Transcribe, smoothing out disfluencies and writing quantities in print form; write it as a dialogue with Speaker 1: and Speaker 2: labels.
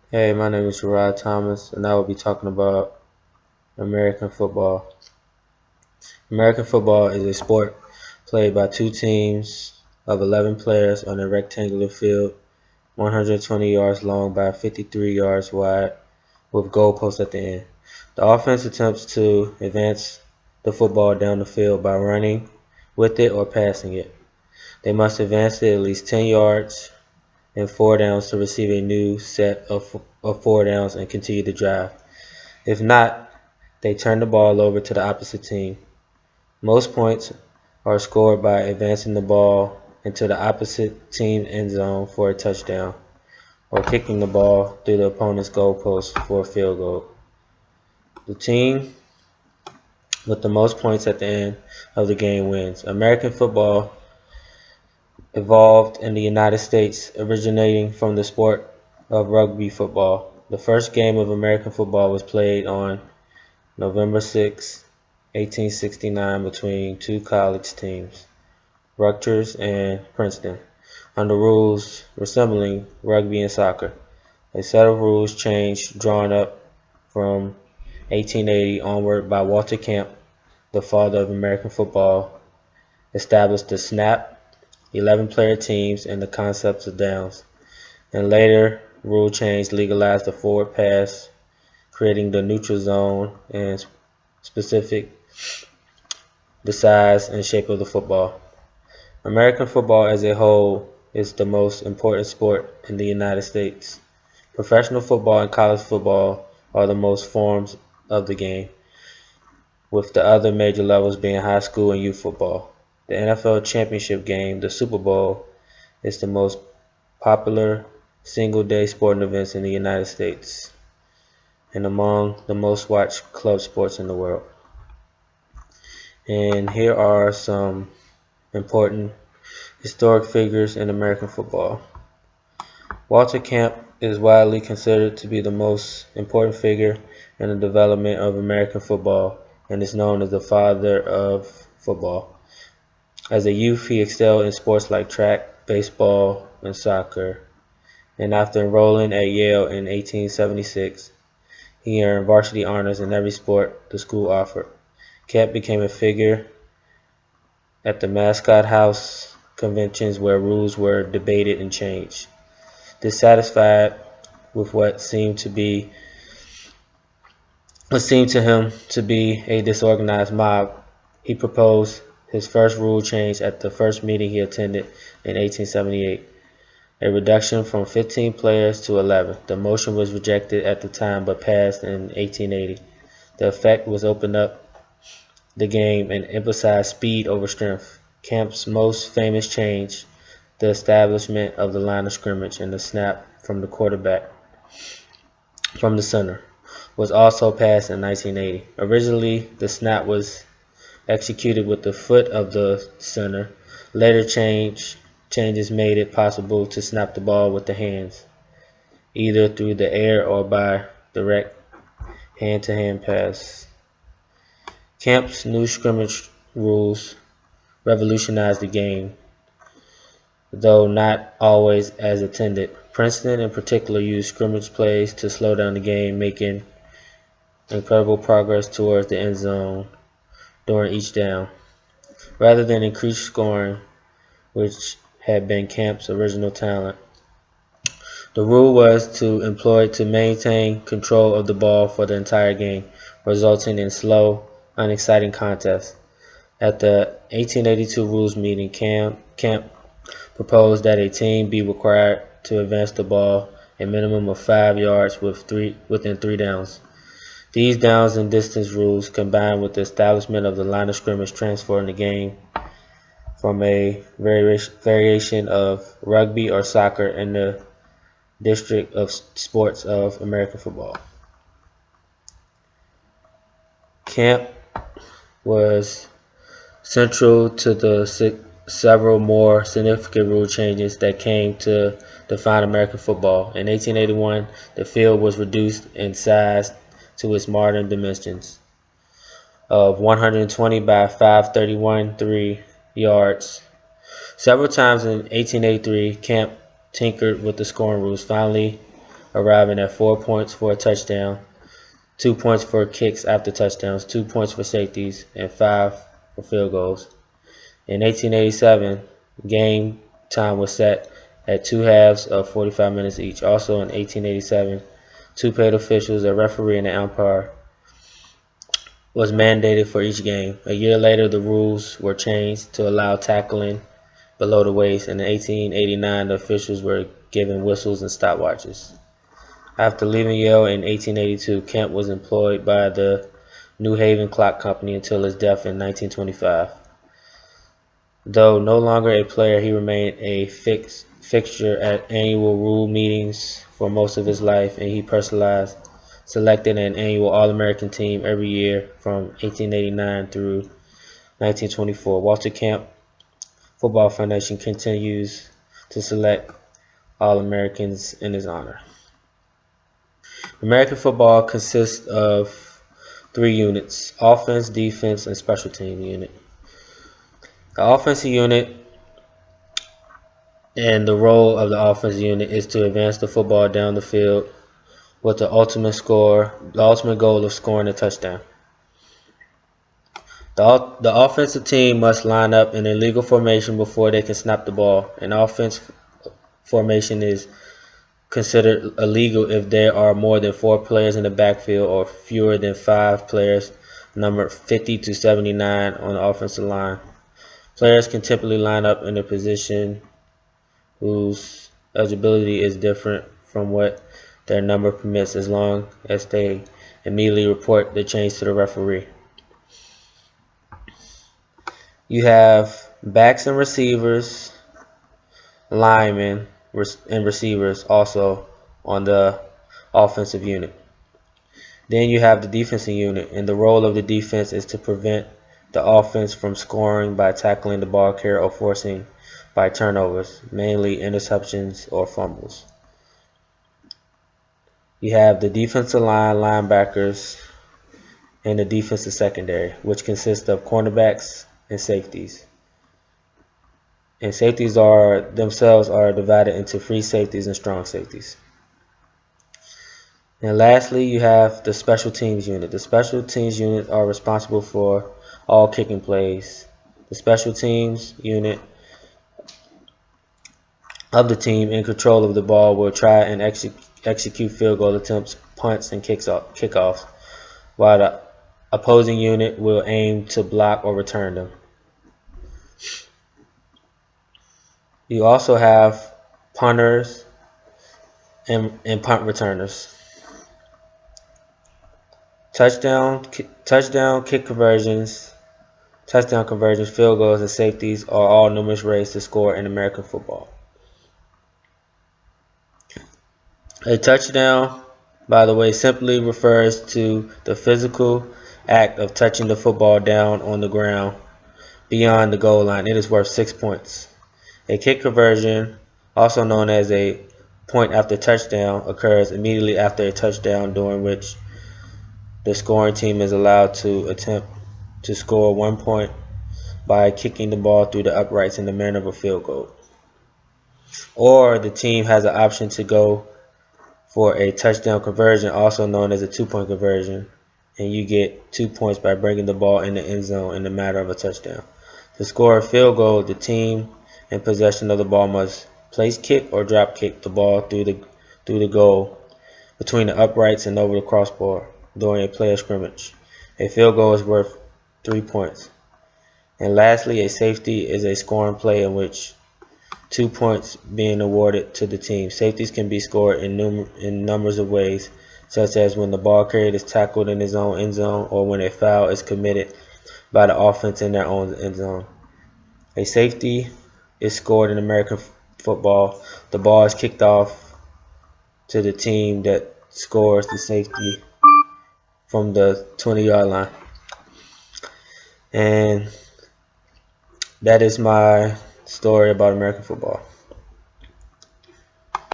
Speaker 1: Hey, my name is Jarrod Thomas, and I will be talking about American football. American football is a sport played by two teams of 11 players on a rectangular field, 120 yards long by 53 yards wide, with goalposts at the end. The offense attempts to advance the football down the field by running with it or passing it. They must advance it at least 10 yards and 4 downs to receive a new set of 4 downs and continue the drive. If not, they turn the ball over to the opposite team. Most points are scored by advancing the ball into the opposite team end zone for a touchdown, or kicking the ball through the opponent's goalpost for a field goal. The team with the most points at the end of the game wins. American football evolved in the United States, originating from the sport of rugby football. The first game of American football was played on November 6, 1869, between two college teams, Rutgers and Princeton, under rules resembling rugby and soccer. A set of rules changed drawn up from 1880 onward by Walter Camp, the father of American football, established the snap, 11-player teams, and the concepts of downs. And later, rule change legalized the forward pass, creating the neutral zone and specific the size and shape of the football. American football as a whole is the most important sport in the United States. Professional football and college football are the most forms of the game, with the other major levels being high school and youth football. The NFL championship game, the Super Bowl, is the most popular single-day sporting events in the United States and among the most watched club sports in the world. And here are some important historic figures in American football. Walter Camp is widely considered to be the most important figure in the development of American football and is known as the father of football. As a youth, he excelled in sports like track, baseball, and soccer, and after enrolling at Yale in 1876, he earned varsity honors in every sport the school offered. Camp became a figure at the Mascot House conventions where rules were debated and changed. Dissatisfied with what seemed to him to be a disorganized mob, he proposed his first rule change at the first meeting he attended in 1878, a reduction from 15 players to 11. The motion was rejected at the time but passed in 1880. The effect was open up the game and emphasized speed over strength. Camp's most famous change, the establishment of the line of scrimmage and the snap from the quarterback from the center, was also passed in 1980. Originally, the snap was executed with the foot of the center. Later changes made it possible to snap the ball with the hands, either through the air or by direct hand-to-hand pass. Camp's new scrimmage rules revolutionized the game, though not always as intended. Princeton in particular used scrimmage plays to slow down the game, making incredible progress towards the end zone during each down, rather than increased scoring, which had been Camp's original talent. The rule was employed to maintain control of the ball for the entire game, resulting in slow, unexciting contests. At the 1882 rules meeting, Camp proposed that a team be required to advance the ball a minimum of 5 yards within 3 downs. These downs and distance rules, combined with the establishment of the line of scrimmage, transformed the game from a variation of rugby or soccer in the district of sports of American football. Camp was central to the several more significant rule changes that came to define American football. In 1881, the field was reduced in size to its modern dimensions of 120 by 531.3 yards. Several times in 1883, Camp tinkered with the scoring rules. Finally, arriving at 4 points for a touchdown, 2 points for kicks after touchdowns, 2 points for safeties, and 5 for field goals. In 1887, game time was set at 2 halves of 45 minutes each. Also in 1887, 2 paid officials, a referee and an umpire, was mandated for each game. A year later, the rules were changed to allow tackling below the waist, and in 1889, the officials were given whistles and stopwatches. After leaving Yale in 1882, Kemp was employed by the New Haven Clock Company until his death in 1925. Though no longer a player, he remained a fixture at annual rule meetings for most of his life, and he personally selected an annual All-American team every year from 1889 through 1924. Walter Camp Football Foundation continues to select All-Americans in his honor. American football consists of 3 units: offense, defense, and special team unit. The offensive unit and the role of the offensive unit is to advance the football down the field with the ultimate goal of scoring a touchdown. The offensive team must line up in a legal formation before they can snap the ball. An offense formation is considered illegal if there are more than 4 players in the backfield or fewer than 5 players, numbered 50 to 79 on the offensive line. Players can typically line up in a position whose eligibility is different from what their number permits, as long as they immediately report the change to the referee. You have backs and receivers, linemen, and receivers also on the offensive unit. Then you have the defensive unit, and the role of the defense is to prevent the offense from scoring by tackling the ball carrier or forcing by turnovers, mainly interceptions or fumbles. You have the defensive line, linebackers, and the defensive secondary, which consists of cornerbacks and safeties. And safeties themselves are divided into free safeties and strong safeties. And lastly, you have the special teams unit. The special teams unit are responsible for all kicking plays. The special teams unit of the team in control of the ball will try and execute field goal attempts, punts, and kickoffs, while the opposing unit will aim to block or return them. You also have punters and punt returners. Touchdown conversions, field goals, and safeties are all numerous ways to score in American football. A touchdown, by the way, simply refers to the physical act of touching the football down on the ground beyond the goal line. It is worth 6 points. A kick conversion, also known as a point after touchdown, occurs immediately after a touchdown, during which the scoring team is allowed to attempt to score 1 point by kicking the ball through the uprights in the manner of a field goal. Or the team has an option to go for a touchdown conversion, also known as a 2-point conversion, and you get 2 points by bringing the ball in the end zone in the manner of a touchdown. To score a field goal, the team in possession of the ball must place kick or drop kick the ball through the goal between the uprights and over the crossbar during a play of scrimmage. A field goal is worth 3 points. And lastly, a safety is a scoring play in which 2 points being awarded to the team. Safeties can be scored in numbers of ways, such as when the ball carrier is tackled in his own end zone, or when a foul is committed by the offense in their own end zone. A safety is scored in American football. The ball is kicked off to the team that scores the safety from the 20-yard line. And that is my story about American football.